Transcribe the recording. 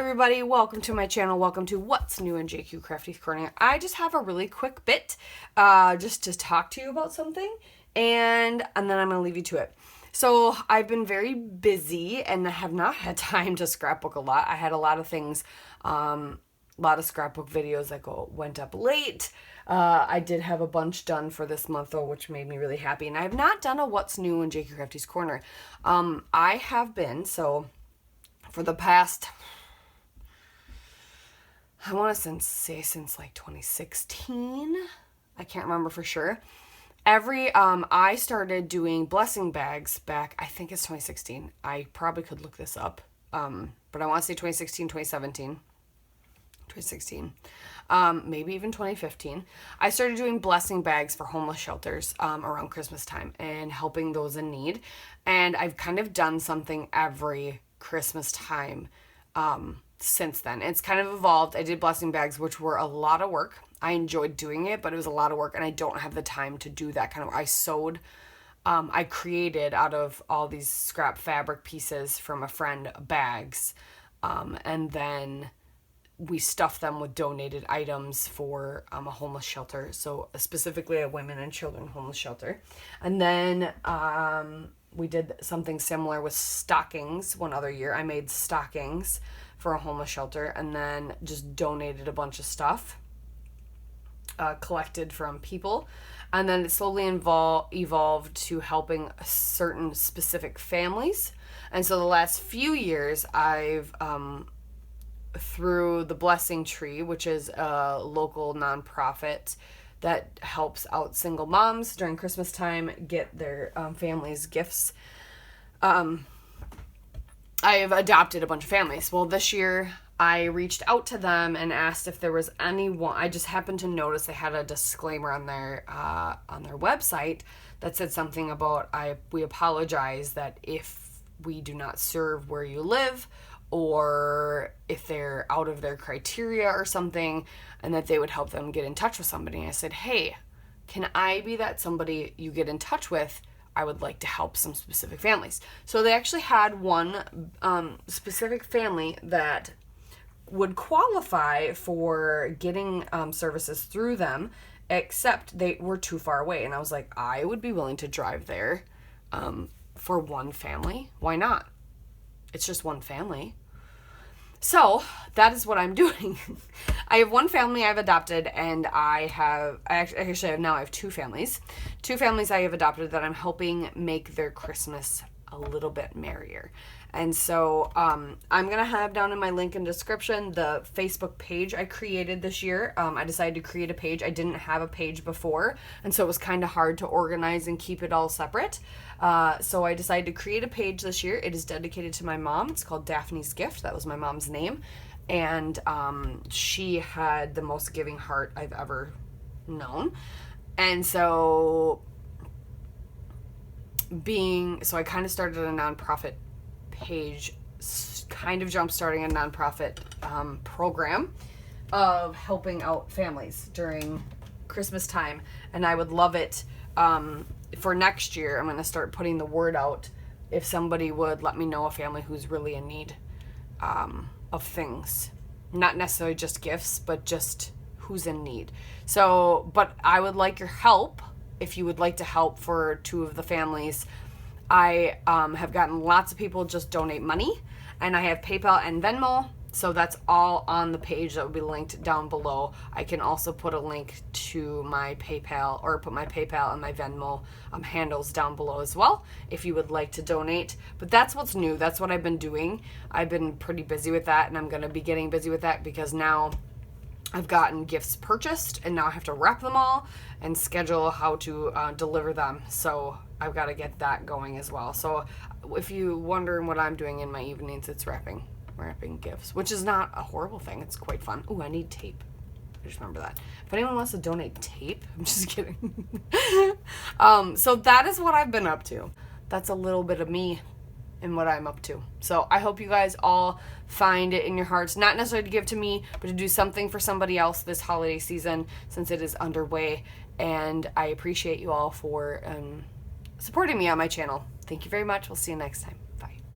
everybody, welcome to my channel. Welcome to What's New in JQ Crafty Corner. I just have a really quick bit just to talk to you about something, and then I'm going to leave you to it. So I've been very busy and have not had time to scrapbook a lot. I had a lot of things, a lot of scrapbook videos that went up late. I did have a bunch done for this month though, which made me really happy. And I have not done a What's New in JQ Crafty's Corner. I have been, so for the past, I want to say since like 2016, I can't remember for sure. I started doing blessing bags back, I think it's 2016. I probably could look this up. But I want to say 2016, 2017, 2016, maybe even 2015. I started doing blessing bags for homeless shelters, around Christmas time and helping those in need. And I've kind of done something every Christmas time, since then. It's kind of evolved. I did blessing bags, which were a lot of work. I enjoyed doing it, but it was a lot of work and I don't have the time to do that kind of work. I created out of all these scrap fabric pieces from a friend bags, and then we stuffed them with donated items for a homeless shelter, so specifically a women and children homeless shelter. And then we did something similar with stockings one other year. I made stockings for a homeless shelter and then just donated a bunch of stuff collected from people. And then it slowly evolved to helping certain specific families. And so the last few years, I've, through the Blessing Tree, which is a local nonprofit that helps out single moms during Christmas time get their families gifts, I have adopted a bunch of families. Well, this year I reached out to them and asked if there was anyone. I just happened to notice they had a disclaimer on their website that said something about we apologize that if we do not serve where you live, or if they're out of their criteria or something, and that they would help them get in touch with somebody. And I said, hey, can I be that somebody you get in touch with? I would like to help some specific families. So they actually had one specific family that would qualify for getting services through them, except they were too far away. And I was like, I would be willing to drive there for one family. Why not? It's just one family. So that is what I'm doing. I have one family I've adopted, and I have two families. Two families I have adopted that I'm helping make their Christmas a little bit merrier. And so I'm going to have down in my link in description the Facebook page I created this year. I decided to create a page. I didn't have a page before, and so it was kind of hard to organize and keep it all separate. So I decided to create a page this year. It is dedicated to my mom. It's called Daphne's Gift. That was my mom's name. And she had the most giving heart I've ever known. And so I kind of started a nonprofit page, kind of jump-starting a nonprofit program of helping out families during Christmas time. And I would love it for next year. I'm going to start putting the word out if somebody would let me know a family who's really in need of things. Not necessarily just gifts, but just who's in need. So, but I would like your help if you would like to help for two of the families. I have gotten lots of people just donate money, and I have PayPal and Venmo, so that's all on the page that will be linked down below. I can also put a link to my PayPal, or put my PayPal and my Venmo handles down below as well if you would like to donate. But that's what's new. That's what I've been doing. I've been pretty busy with that, and I'm going to be getting busy with that because now I've gotten gifts purchased, and now I have to wrap them all and schedule how to deliver them. So I've got to get that going as well. So if you wondering what I'm doing in my evenings, it's wrapping gifts, which is not a horrible thing. It's quite fun. Ooh, I need tape. I just remember that. If anyone wants to donate tape, I'm just kidding. So that is what I've been up to. That's a little bit of me and what I'm up to. So I hope you guys all find it in your hearts, not necessarily to give to me, but to do something for somebody else this holiday season since it is underway. And I appreciate you all for supporting me on my channel. Thank you very much. We'll see you next time.